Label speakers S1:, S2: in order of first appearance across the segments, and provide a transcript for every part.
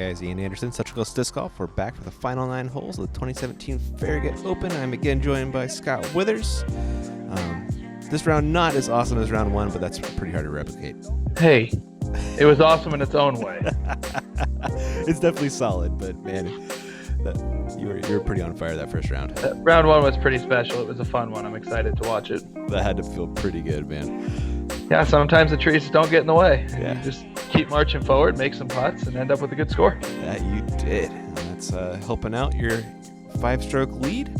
S1: guys, Ian Anderson, Central Coast Disc Golf. We're back for the final 9 holes of the 2017 Farragut Open. I'm again joined by Scott Withers. This round not as awesome as round 1, but that's pretty hard to replicate.
S2: Hey, it was awesome in its own way.
S1: It's definitely solid, but man, you were pretty on fire that first round.
S2: Round 1 was pretty special. It was a fun one. I'm excited to watch it.
S1: That had to feel pretty good, man.
S2: Yeah, sometimes the trees don't get in the way.
S1: Yeah.
S2: You just keep marching forward, make some putts, and end up with a good score.
S1: That you did. And that's helping out your 5-stroke lead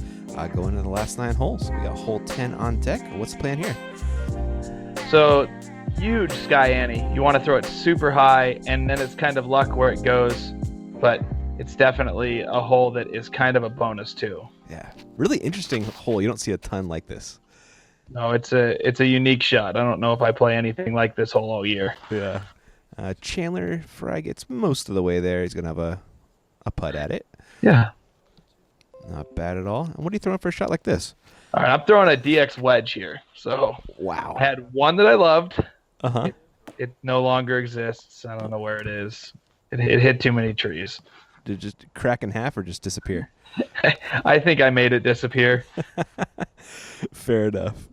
S1: going into the last 9 holes. We got hole 10 on deck. What's the plan here?
S2: So, huge Sky Annie. You want to throw it super high, and then it's kind of luck where it goes. But it's definitely a hole that is kind of a bonus, too.
S1: Yeah. Really interesting hole. You don't see a ton like this.
S2: No, it's a unique shot. I don't know if I play anything like this hole all year.
S1: Yeah. Chandler Fry gets most of the way there. He's going to have a putt at it.
S2: Yeah.
S1: Not bad at all. And what are you throwing for a shot like this?
S2: All right, I'm throwing a DX wedge here. So
S1: wow.
S2: I had one that I loved.
S1: Uh-huh.
S2: It no longer exists. I don't know where it is. It hit too many trees.
S1: Did it just crack in half or just disappear?
S2: I think I made it disappear.
S1: Fair enough.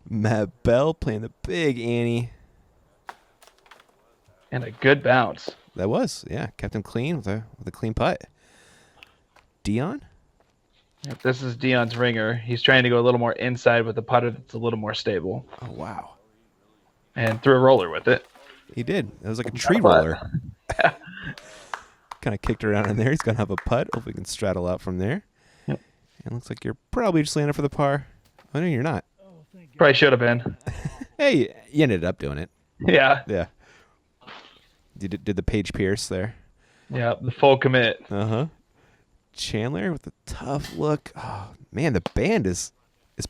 S1: Matt Bell playing the big Annie.
S2: And a good bounce.
S1: That was, yeah. Kept him clean with a clean putt. Dion?
S2: Yep, this is Dion's ringer. He's trying to go a little more inside with a putter that's a little more stable.
S1: Oh, wow.
S2: And threw a roller with it.
S1: He did. It was like a tree roller. Kind of kicked around in there. He's going to have a putt. Hope we can straddle out from there.
S2: Yep.
S1: And looks like you're probably just landing for the par. Oh, no, you're not.
S2: Probably should have been.
S1: Hey, you ended up doing it.
S2: Yeah.
S1: Yeah. Did the Paige Pierce there.
S2: Yeah, the full commit.
S1: Uh-huh. Chandler with a tough look. Oh, man, the band is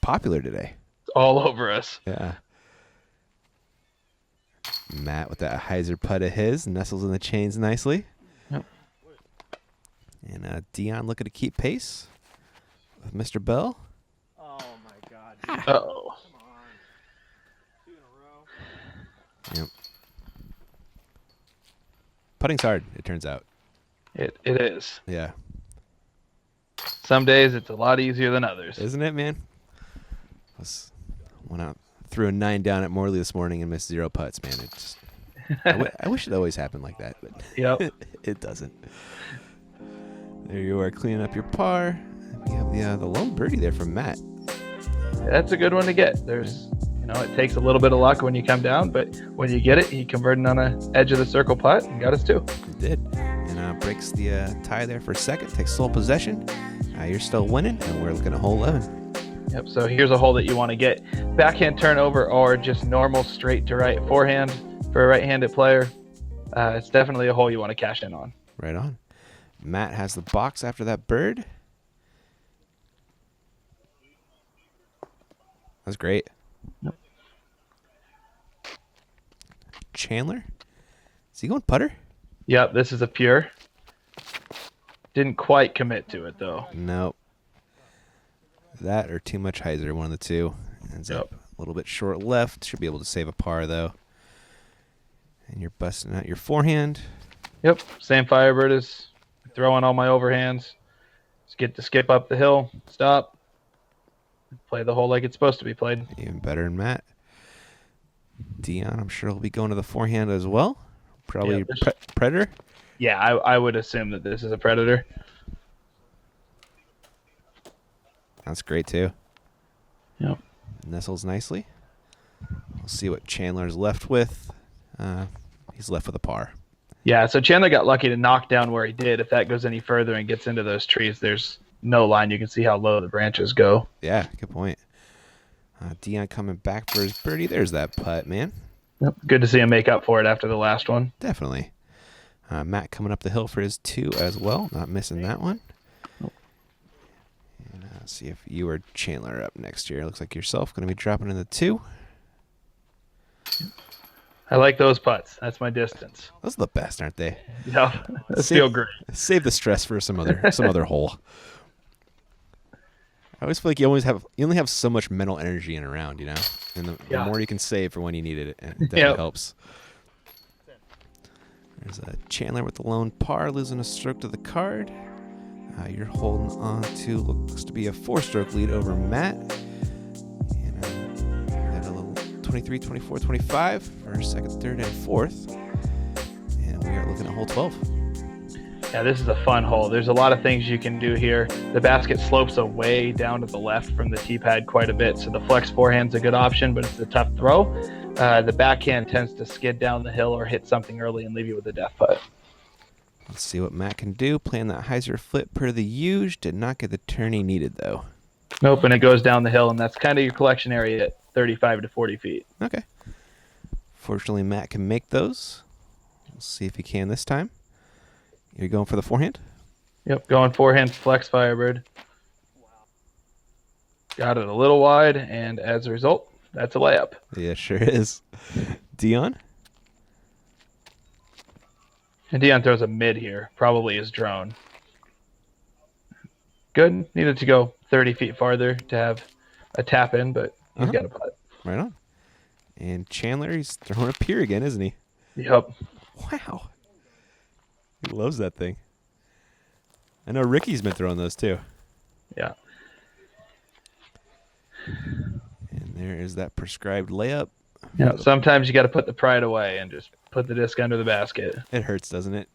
S1: popular today.
S2: It's all over us.
S1: Yeah. Matt with that hyzer putt of his. Nestles in the chains nicely.
S2: Yep.
S1: And Dion looking to keep pace with Mr. Bell.
S3: Oh, my God.
S2: Uh-oh.
S3: Come on. 2 in a row.
S1: Yep. Putting's hard, it turns out.
S2: It is.
S1: Yeah.
S2: Some days it's a lot easier than others.
S1: Isn't it, man? Went out, threw a 9 down at Morley this morning and missed 0 putts, man. It just, I wish it always happened like that, but
S2: Yep.
S1: it doesn't. There you are, cleaning up your par. We have the lone birdie there from Matt.
S2: That's a good one to get. It takes a little bit of luck when you come down, but when you get it, he converted on an edge of the circle putt and got us 2.
S1: He did. And breaks the tie there for a second, takes sole possession. You're still winning, and we're looking at hole 11.
S2: Yep, so here's a hole that you want to get. Backhand turnover or just normal straight to right forehand for a right-handed player. It's definitely a hole you want to cash in on.
S1: Right on. Matt has the box after that bird. That's great.
S2: Yep.
S1: Chandler? Is he going putter?
S2: Yep, this is a pure. Didn't quite commit to it, though.
S1: Nope. That or too much hyzer, one of the two. Ends up a little bit short left. Should be able to save a par, though. And you're busting out your forehand.
S2: Yep, same Firebird as throwing all my overhands. Just get to skip up the hill, stop, play the hole like it's supposed to be played.
S1: Even better than Matt. Dion, I'm sure he'll be going to the forehand as well. Probably Predator.
S2: Yeah, I would assume that this is a Predator.
S1: That's great, too.
S2: Yep.
S1: Nestles nicely. We'll see what Chandler's left with. He's left with a par.
S2: Yeah, so Chandler got lucky to knock down where he did. If that goes any further and gets into those trees, there's no line. You can see how low the branches go.
S1: Yeah, good point. Dion coming back for his birdie. There's that putt, man.
S2: Yep. Good to see him make up for it after the last one.
S1: Definitely. Matt coming up the hill for his 2 as well. Not missing that one.
S2: Nope.
S1: And see if you or Chandler are up next year. Looks like yourself going to be dropping in the 2.
S2: I like those putts. That's my distance.
S1: Those are the best, aren't they?
S2: Yeah, they feel great.
S1: Save the stress for some other hole. I always feel like you only have so much mental energy in a round, you know? And the more you can save for when you need it, it definitely helps. There's a Chandler with the lone par, losing a stroke to the card. You're holding on to looks to be a 4-stroke lead over Matt. And at a little 23, 24, 25 for second, third, and fourth. And we are looking at hole 12.
S2: Yeah, this is a fun hole. There's a lot of things you can do here. The basket slopes away down to the left from the tee pad quite a bit, so the flex forehand's a good option, but it's a tough throw. The backhand tends to skid down the hill or hit something early and leave you with a death putt.
S1: Let's see what Matt can do. Playing that hyzer flip per the usual. Did not get the turn he needed, though.
S2: Nope, and it goes down the hill, and that's kind of your collection area at 35 to 40 feet.
S1: Okay. Fortunately, Matt can make those. We'll see if he can this time. You're going for the forehand?
S2: Yep, going forehand flex Firebird. Got it a little wide, and as a result, that's a layup.
S1: Yeah, sure is. Dion?
S2: And Dion throws a mid here, probably his drone. Good. Needed to go 30 feet farther to have a tap in, but he's got a putt.
S1: Right on. And Chandler, he's throwing a pier again, isn't he?
S2: Yep.
S1: Wow. He loves that thing. I know Ricky's been throwing those too.
S2: Yeah.
S1: And there is that prescribed layup.
S2: Yeah. Sometimes you got to put the pride away and just put the disc under the basket.
S1: It hurts, doesn't it?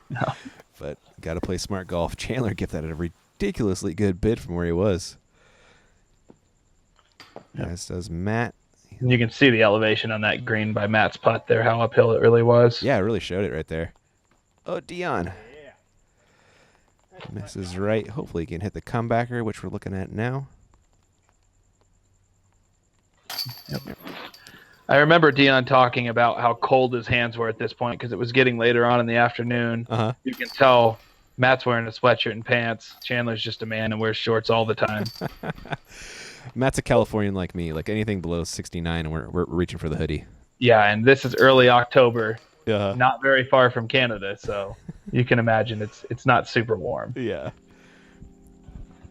S2: No.
S1: But got to play smart golf. Chandler gifted a ridiculously good bid from where he was.
S2: Yep.
S1: As does Matt.
S2: And you can see the elevation on that green by Matt's putt there, how uphill it really was.
S1: Yeah, it really showed it right there. Oh, Dion. Misses right. Hopefully he can hit the comebacker, which we're looking at now.
S2: Yep. I remember Dion talking about how cold his hands were at this point because it was getting later on in the afternoon.
S1: Uh-huh.
S2: You can tell Matt's wearing a sweatshirt and pants. Chandler's just a man and wears shorts all the time.
S1: Matt's a Californian like me. Like anything below 69, and we're reaching for the hoodie.
S2: Yeah, and this is early October.
S1: Yeah.
S2: Not very far from Canada, so you can imagine it's not super warm.
S1: Yeah.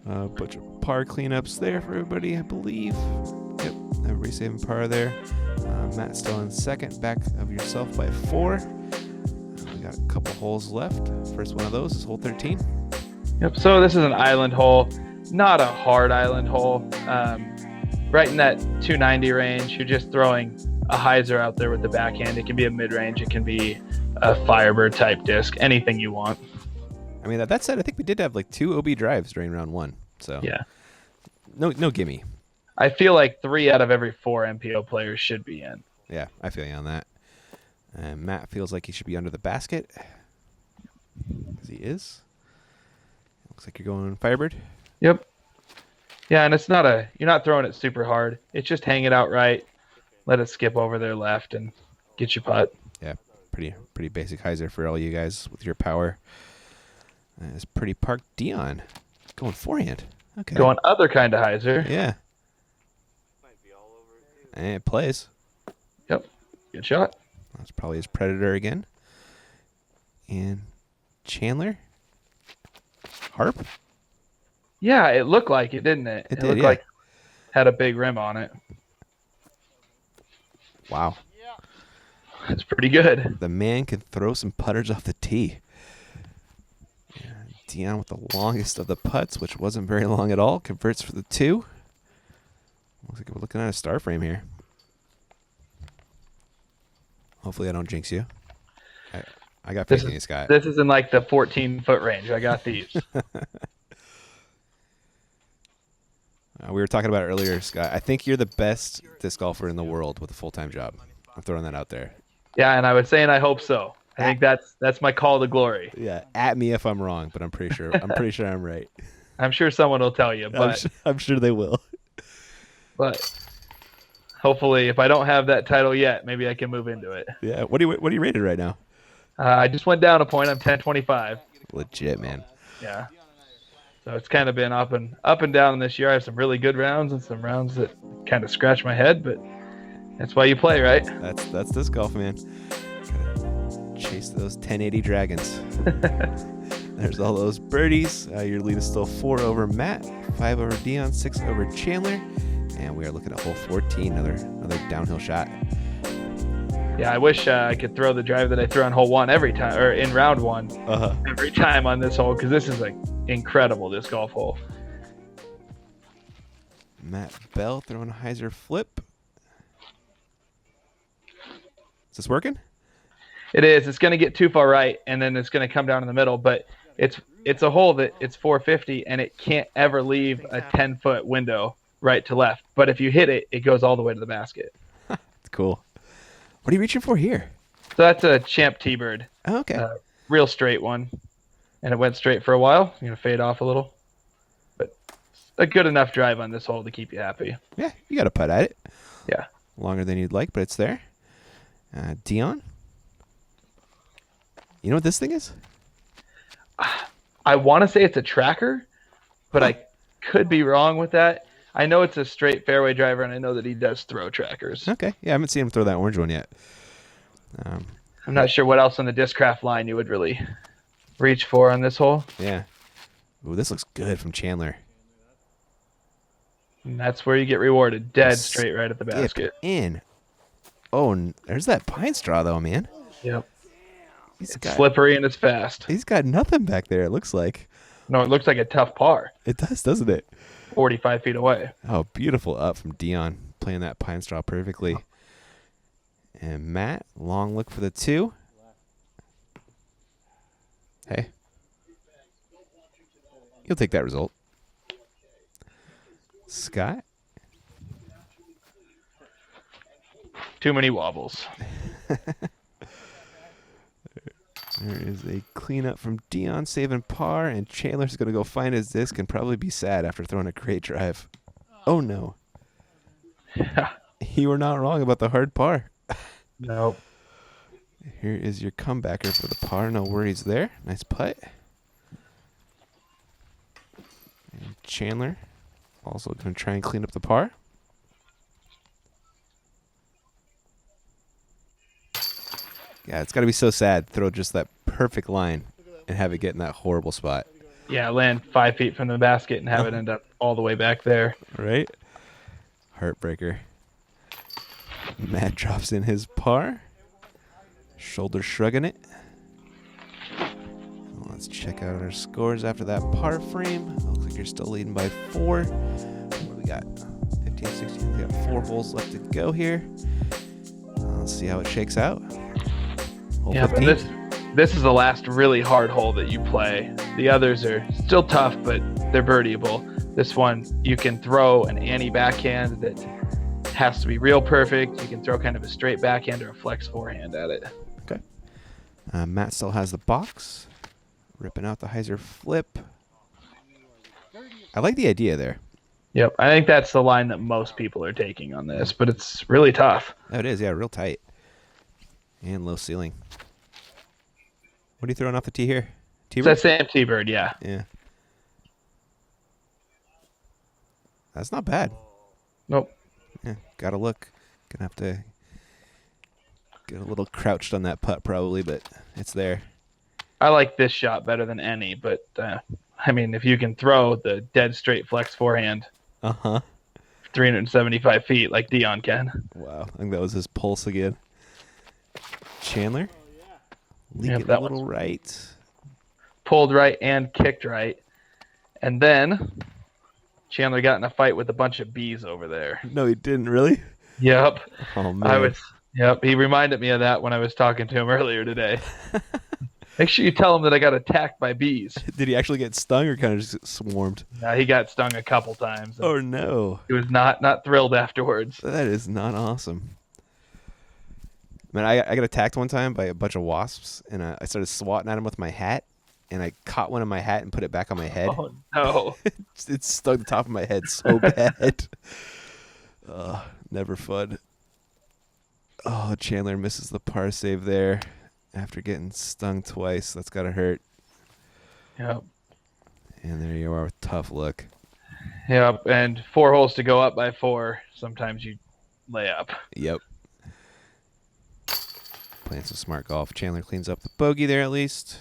S1: A bunch of par cleanups there for everybody, I believe. Yep, everybody saving par there. Matt still in second, back of yourself by 4. We got a couple holes left. First one of those is hole 13.
S2: Yep, so this is an island hole. Not a hard island hole. Right in that 290 range, you're just throwing a hyzer out there with the backhand. It can be a mid-range. It can be a Firebird type disc. Anything you want.
S1: I mean, that said, I think we did have like 2 OB drives during round 1. So
S2: yeah,
S1: no gimme.
S2: I feel like 3 out of every 4 MPO players should be in.
S1: Yeah, I feel you on that. And Matt feels like he should be under the basket. Because he is. Looks like you're going Firebird.
S2: Yep. Yeah, and it's you're not throwing it super hard. It's just hang it out right, let it skip over their left, and get your putt.
S1: Yeah, pretty basic hyzer for all you guys with your power. It's pretty parked. Dion going forehand. Okay.
S2: Going other kind of hyzer.
S1: Yeah. And it plays.
S2: Yep. Good shot.
S1: That's probably his predator again. And Chandler. Harp?
S2: Yeah, it looked like it, didn't it?
S1: It did,
S2: looked
S1: yeah.
S2: like it had a big rim on it.
S1: Wow.
S2: That's pretty good.
S1: The man can throw some putters off the tee. Yeah, Dion with the longest of the putts, which wasn't very long at all, converts for the 2. Looks like we're looking at a star frame here. Hopefully I don't jinx you. I got faith in you, Scott.
S2: This is in like the 14-foot range. I got these.
S1: We were talking about it earlier, Scott. I think you're the best disc golfer in the world with a full-time job. I'm throwing that out there.
S2: Yeah, and I would say, and I hope so. I think that's my call to glory.
S1: Yeah, at me if I'm wrong, but I'm pretty sure I'm right.
S2: I'm sure someone will tell you, but
S1: I'm sure they will.
S2: But hopefully, if I don't have that title yet, maybe I can move into it.
S1: Yeah. What are you rated right now?
S2: I just went down a point. I'm 1025.
S1: Legit, man.
S2: Yeah. So it's kind of been up and down this year. I have some really good rounds and some rounds that kind of scratch my head, but that's why you play, right?
S1: That's disc golf, man. Gotta chase those 1080 dragons. There's all those birdies. Your lead is still 4 over Matt, 5 over Dion, 6 over Chandler, and we are looking at hole 14. Another downhill shot.
S2: Yeah, I wish I could throw the drive that I threw on hole 1 every time, or in round 1 every time on this hole, because this is like incredible, this golf hole.
S1: Matt Bell throwing a hyzer flip. Is this working?
S2: It is. It's going to get too far right, and then it's going to come down in the middle, but it's a hole that it's 450, and it can't ever leave a 10-foot window right to left. But if you hit it, it goes all the way to the basket.
S1: That's cool. What are you reaching for here?
S2: So that's a Champ T-Bird.
S1: Oh, okay.
S2: Real straight one. And it went straight for a while. I'm going to fade off a little. But a good enough drive on this hole to keep you happy.
S1: Yeah, you got to putt at it.
S2: Yeah.
S1: Longer than you'd like, but it's there. Dion? You know what this thing is?
S2: I want to say it's a tracker, but I could be wrong with that. I know it's a straight fairway driver, and I know that he does throw trackers.
S1: Okay. Yeah, I haven't seen him throw that orange one yet.
S2: I'm not sure what else on the Discraft line you would really reach for on this hole.
S1: Yeah. Ooh, this looks good from Chandler.
S2: And that's where you get rewarded. Dead straight right at the basket.
S1: In. Oh, there's that pine straw, though, man.
S2: Yep.
S1: It's
S2: slippery and it's fast.
S1: He's got nothing back there, it looks like.
S2: No, it looks like a tough par.
S1: It does, doesn't it?
S2: 45 feet away.
S1: Oh, beautiful up from Dion, playing that pine straw perfectly. And Matt, long look for the 2. Hey. You'll take that result. Scott?
S2: Too many wobbles.
S1: There is a cleanup from Dion, saving par, and Chandler's going to go find his disc and probably be sad after throwing a great drive. Oh, no. You were not wrong about the hard par.
S2: Nope.
S1: Here is your comebacker for the par. No worries there. Nice putt. And Chandler also going to try and clean up the par. Yeah, it's got to be so sad. Throw just that perfect line and have it get in that horrible spot.
S2: Yeah, land 5 feet from the basket and have it end up all the way back there.
S1: Right? Heartbreaker. Matt drops in his par. Shoulder shrugging it. Let's check out our scores after that par frame. Looks like you're still leading by 4. What do we got? 15, 16. We got 4 holes left to go here. Let's see how it shakes out. Hole
S2: Yeah,
S1: 15.
S2: but this is the last really hard hole that you play. The others are still tough, but they're birdieable. This one, you can throw an anti-backhand that has to be real perfect. You can throw kind of a straight backhand or a flex forehand at it.
S1: Okay. Matt still has the box. Ripping out the hyzer flip. I like the idea there.
S2: Yep, I think that's the line that most people are taking on this, but it's really tough.
S1: Oh, it is, yeah, real tight. And low ceiling. What are you throwing off the tee here?
S2: It's that same T-Bird, yeah.
S1: Yeah. That's not bad.
S2: Nope.
S1: Yeah, gotta look. Gonna have to get a little crouched on that putt probably, but it's there.
S2: I like this shot better than any, but I mean, if you can throw the dead straight flex forehand 375 feet like Dion can.
S1: Wow, I think that was his pulse again. Chandler? Leaking
S2: that
S1: a little
S2: one's
S1: right.
S2: Pulled right and kicked right. And then Chandler got in a fight with a bunch of bees over there.
S1: No, he didn't, really?
S2: Yep.
S1: Oh, man.
S2: Yep, he reminded me of that when I was talking to him earlier today. Make sure you tell him that I got attacked by bees.
S1: Did he actually get stung or kind of just swarmed?
S2: He got stung a couple times.
S1: Oh, no.
S2: He was not thrilled afterwards.
S1: That is not awesome. Man, I got attacked one time by a bunch of wasps, and I started swatting at them with my hat, and I caught one in my hat and put it back on my head.
S2: Oh, no.
S1: It stuck the top of my head so bad. Never fun. Oh, Chandler misses the par save there after getting stung twice. That's got to hurt.
S2: Yep.
S1: And there you are with tough look.
S2: Yep, and 4 holes to go up by 4. Sometimes you lay up.
S1: Yep. Playing some smart golf. Chandler cleans up the bogey there at least.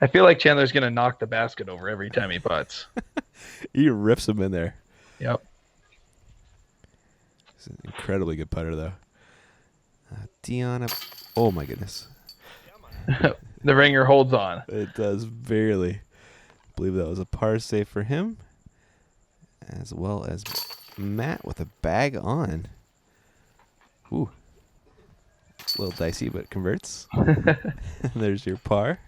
S2: I feel like Chandler's going to knock the basket over every time he putts.
S1: He rips him in there.
S2: Yep.
S1: He's an incredibly good putter, though. Dion up. Oh my goodness.
S2: The ringer holds on.
S1: It does barely. I believe that was a par save for him, as well as Matt with a bag on. Ooh. A little dicey, but it converts. There's your par.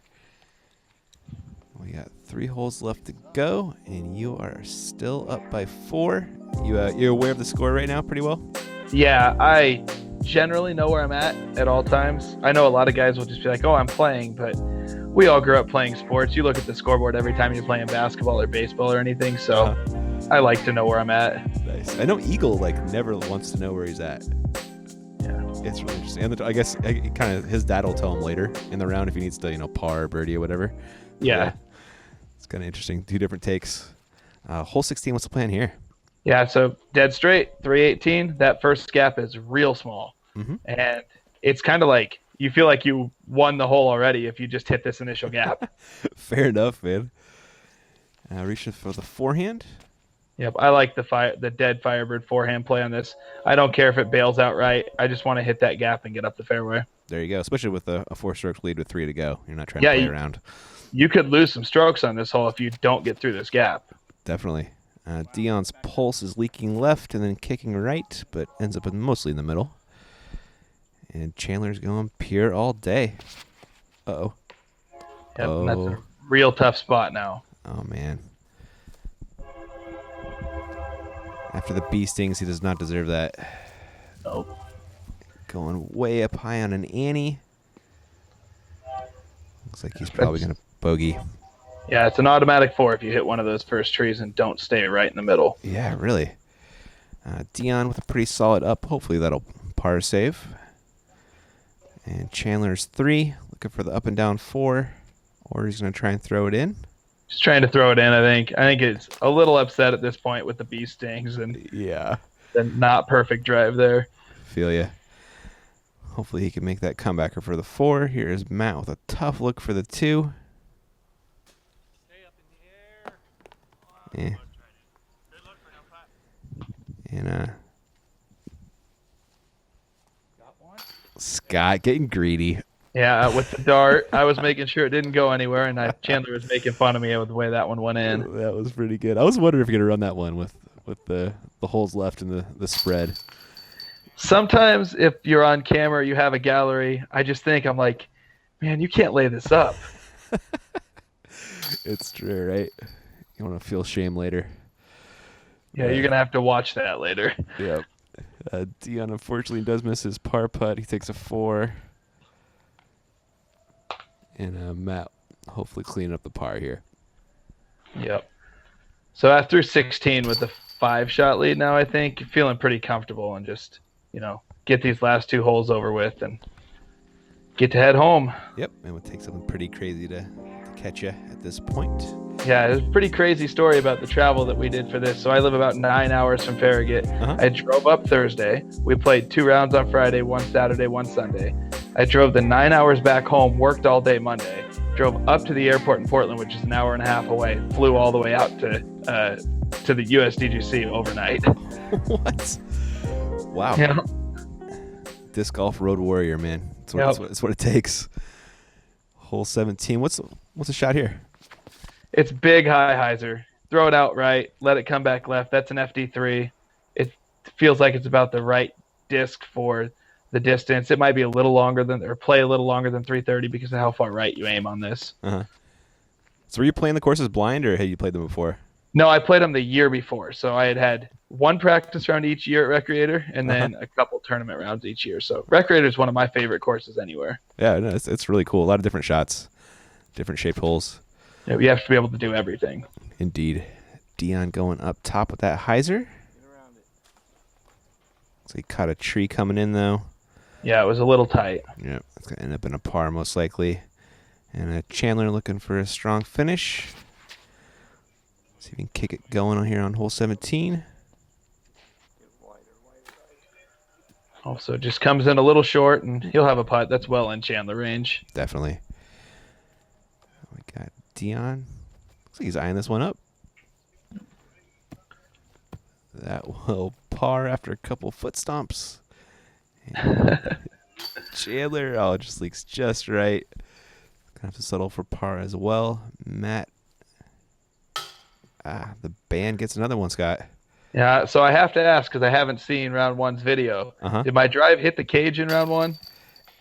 S1: We got 3 holes left to go, and you are still up by 4. You're aware of the score right now pretty well?
S2: Yeah, I generally know where I'm at all times. I know a lot of guys will just be like, oh, I'm playing, but we all grew up playing sports. You look at the scoreboard every time you're playing basketball or baseball or anything, so I like to know where I'm at.
S1: Nice. I know Eagle never wants to know where he's at.
S2: Yeah.
S1: It's really interesting. And I guess kind of his dad will tell him later in the round if he needs to, par, birdie, or whatever.
S2: Yeah.
S1: It's kind of interesting. 2 different takes. Hole 16, what's the plan here?
S2: Yeah, so dead straight, 318. That first gap is real small.
S1: Mm-hmm.
S2: And it's kind of like you feel like you won the hole already if you just hit this initial gap.
S1: Fair enough, man. Reaching for the forehand.
S2: Yep, I like the dead Firebird forehand play on this. I don't care if it bails out right. I just want to hit that gap and get up the fairway.
S1: There you go, especially with a 4-stroke lead with 3 to go. You're not trying to play around.
S2: You could lose some strokes on this hole if you don't get through this gap.
S1: Definitely. Dion's pulse is leaking left and then kicking right, but ends up mostly in the middle. And Chandler's going pure all day. Uh-oh.
S2: Yep, and that's a real tough spot now.
S1: Oh, man. After the bee stings, he does not deserve that.
S2: Nope.
S1: Going way up high on an Annie. Looks like he's probably going to bogey.
S2: Yeah, it's an automatic 4 if you hit one of those first trees and don't stay right in the middle.
S1: Yeah, really. Dion with a pretty solid up. Hopefully that'll par save. And Chandler's 3, looking for the up and down 4, or he's going to try and throw it in.
S2: Just trying to throw it in, I think. I think it's a little upset at this point with the bee stings and the not perfect drive there.
S1: Feel ya. Hopefully he can make that comebacker for the 4. Here is Matt with a tough look for the 2. Yeah. And Scott getting greedy.
S2: Yeah, with the dart, I was making sure it didn't go anywhere, and Chandler was making fun of me with the way that one went in.
S1: That was pretty good. I was wondering if you're gonna run that one with the holes left in the spread.
S2: Sometimes if you're on camera, you have a gallery. I just think I'm like, man, you can't lay this up.
S1: It's true, right? You want to feel shame later.
S2: Yeah, you're gonna have to watch that later.
S1: Yep. Dion unfortunately does miss his par putt. He takes a 4. And Matt hopefully cleaning up the par here.
S2: Yep. So after 16 with the 5-shot lead now, I think feeling pretty comfortable and just, get these last 2 holes over with and get to head home.
S1: Yep, and it would take something pretty crazy to catch you at this point.
S2: Yeah, it's a pretty crazy story about the travel that we did for this. So I live about 9 hours from Farragut. I drove up Thursday. We played 2 rounds on Friday, 1 Saturday, 1 Sunday. I drove the 9 hours back home, worked all day Monday, drove up to the airport in Portland, which is an hour and a half away, flew all the way out to the USDGC overnight.
S1: What? Wow.
S2: Yeah.
S1: Disc golf road warrior, man. That's what it takes. Hole 17. What's the shot here?
S2: It's big high hyzer. Throw it out right. Let it come back left. That's an FD3. It feels like it's about the right disc for the distance. It might be a little longer play a little longer than 330 because of how far right you aim on this.
S1: So were you playing the courses blind or had you played them before?
S2: No, I played them the year before. So I had 1 practice round each year at Recreator and then a couple tournament rounds each year. So Recreator is one of my favorite courses anywhere.
S1: Yeah, no, it's really cool. A lot of different shots, different shaped holes.
S2: Yeah, you have to be able to do everything.
S1: Indeed. Dion going up top with that hyzer. So he caught a tree coming in, though.
S2: Yeah, it was a little tight.
S1: Yep, it's going to end up in a par most likely. And Chandler looking for a strong finish. See if he can kick it going on here on hole 17.
S2: Also, it just comes in a little short, and he'll have a putt. That's well in Chandler range.
S1: Definitely. We got Dion. Looks like he's eyeing this one up. That will par after a couple foot stomps. Chandler, oh, it just leaks just right. Gonna have to settle for par as well. Matt, the band gets another one, Scott.
S2: Yeah, so I have to ask because I haven't seen round one's video.
S1: Uh-huh.
S2: Did my drive hit the cage in round one?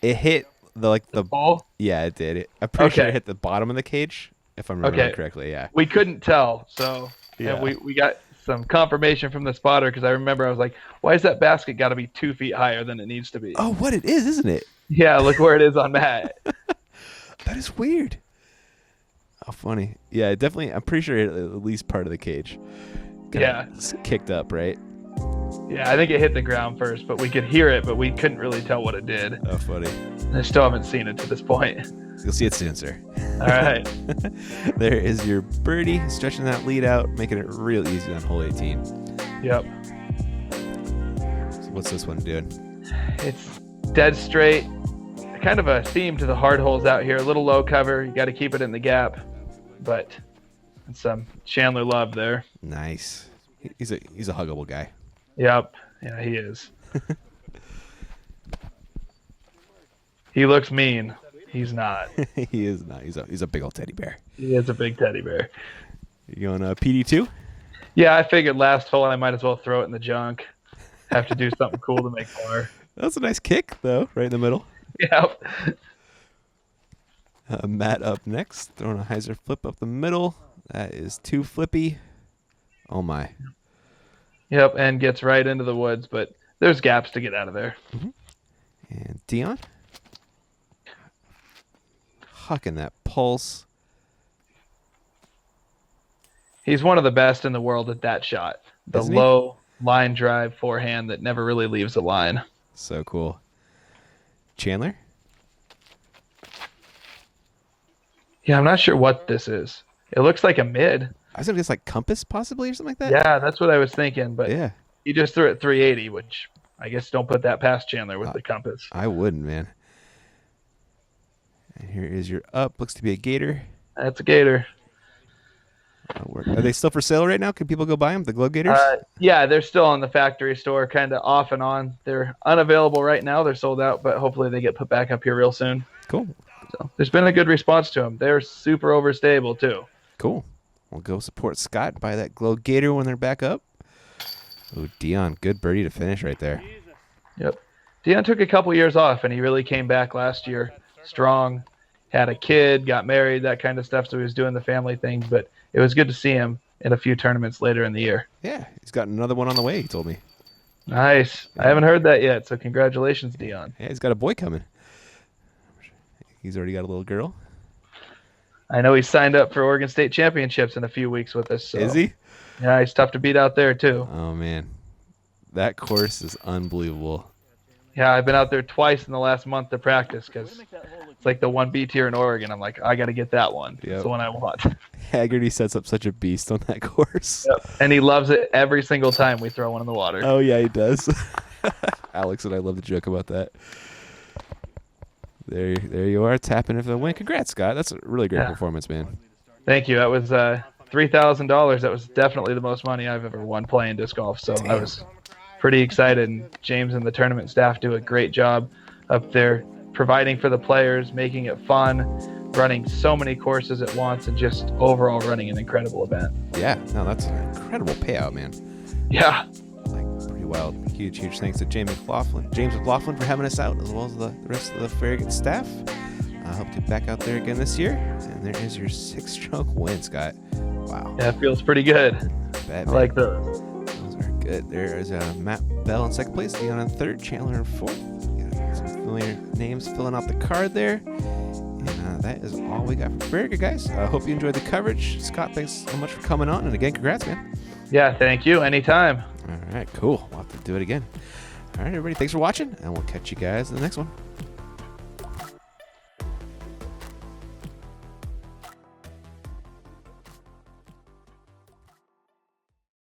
S1: It hit the
S2: ball?
S1: Yeah, it did. I'm pretty sure
S2: Okay.
S1: it hit the bottom of the cage, if I'm remembering correctly. Yeah.
S2: We couldn't tell, so
S1: Yeah.
S2: and we got some confirmation from the spotter because I remember I was like, why is that basket got to be 2 feet higher than it needs to be?
S1: Oh, what it is, isn't it?
S2: Yeah, look where it is on Matt.
S1: That is weird. Oh, funny. Yeah, it definitely. I'm pretty sure it hit at least part of the cage.
S2: Yeah.
S1: It's kicked up, right?
S2: Yeah, I think it hit the ground first, but we could hear it, but we couldn't really tell what it did.
S1: Oh, funny.
S2: I still haven't seen it to this point.
S1: You'll see it soon, sir.
S2: All right.
S1: There is your birdie, stretching that lead out, making it real easy on hole 18.
S2: Yep.
S1: So what's this one doing?
S2: It's dead straight. Kind of a theme to the hard holes out here. A little low cover. You got to keep it in the gap, but it's some Chandler love there.
S1: Nice. He's a huggable guy.
S2: Yep. Yeah, he is. He looks mean. He's not.
S1: He is not. He's a big old teddy bear.
S2: He is a big teddy bear.
S1: You going PD2?
S2: Yeah, I figured last hole I might as well throw it in the junk. Have to do something cool to make more.
S1: That's a nice kick, though, right in the middle.
S2: Yep.
S1: Matt up next, throwing a hyzer flip up the middle. That is too flippy. Oh, my.
S2: Yep, and gets right into the woods, but there's gaps to get out of there.
S1: Mm-hmm. And Dion. Hucking that pulse.
S2: He's one of the best in the world at that shot. The
S1: Isn't he?
S2: low line drive forehand that never really leaves the line.
S1: So cool. Chandler?
S2: Yeah, I'm not sure what this is. It looks like a mid.
S1: I was going to guess like compass possibly or something like that?
S2: Yeah, that's what I was thinking, but
S1: Yeah.
S2: he just threw it 380, which I guess don't put that past Chandler with the compass.
S1: I wouldn't, man. And here is your up. Looks to be a gator.
S2: That's a gator.
S1: Are they still for sale right now? Can people go buy them? The glow gators?
S2: Yeah, they're still on the factory store, kind of off and on. They're unavailable right now. They're sold out, but hopefully they get put back up here real soon.
S1: Cool.
S2: So there's been a good response to them. They're super overstable too.
S1: Cool. We'll go support Scott. Buy that glow gator when they're back up. Oh, Dion, good birdie to finish right there.
S2: Yep. Dion took a couple years off, and he really came back last year strong. Had a kid, got married, that kind of stuff. So he was doing the family thing, but it was good to see him in a few tournaments later in the year.
S1: Yeah, he's got another one on the way, he told me.
S2: Nice. I haven't heard that yet, so congratulations, Dion.
S1: Yeah, he's got a boy coming. He's already got a little girl.
S2: I know he's signed up for Oregon State Championships in a few weeks with us. So.
S1: Is he?
S2: Yeah, he's tough to beat out there, too.
S1: Oh, man. That course is unbelievable.
S2: Yeah, I've been out there twice in the last month to practice because it's like the 1B tier in Oregon. I'm like, I got to get that one.
S1: Yep.
S2: It's the one I want.
S1: Haggerty sets up such a beast on that course.
S2: Yep. And he loves it every single time we throw one in the water.
S1: Oh, yeah, he does. Alex and I love to joke about that. There you are, tapping for the win. Congrats, Scott. That's a really great performance, man.
S2: Thank you. That was $3,000. That was definitely the most money I've ever won playing disc golf. So I was pretty excited. And James and the tournament staff do a great job up there providing for the players, making it fun, running so many courses at once, and just overall running an incredible event.
S1: Yeah, no, that's an incredible payout, man.
S2: Yeah.
S1: Like, pretty wild. Huge thanks to James McLaughlin for having us out, as well as the rest of the Farragut staff. I hope to be back out there again this year. And there is your 6-stroke win, Scott. Wow.
S2: Yeah, it feels pretty good.
S1: Bet,
S2: I like those.
S1: Those are good. There is Matt Bell in second place, Dion in third, Chandler in fourth. Got some familiar names filling out the card there. And that is all we got for Farragut, guys. I hope you enjoyed the coverage. Scott, thanks so much for coming on. And again, congrats, man.
S2: Yeah, thank you. Anytime.
S1: All right, cool. We'll have to do it again. All right, everybody, thanks for watching, and we'll catch you guys in the next one.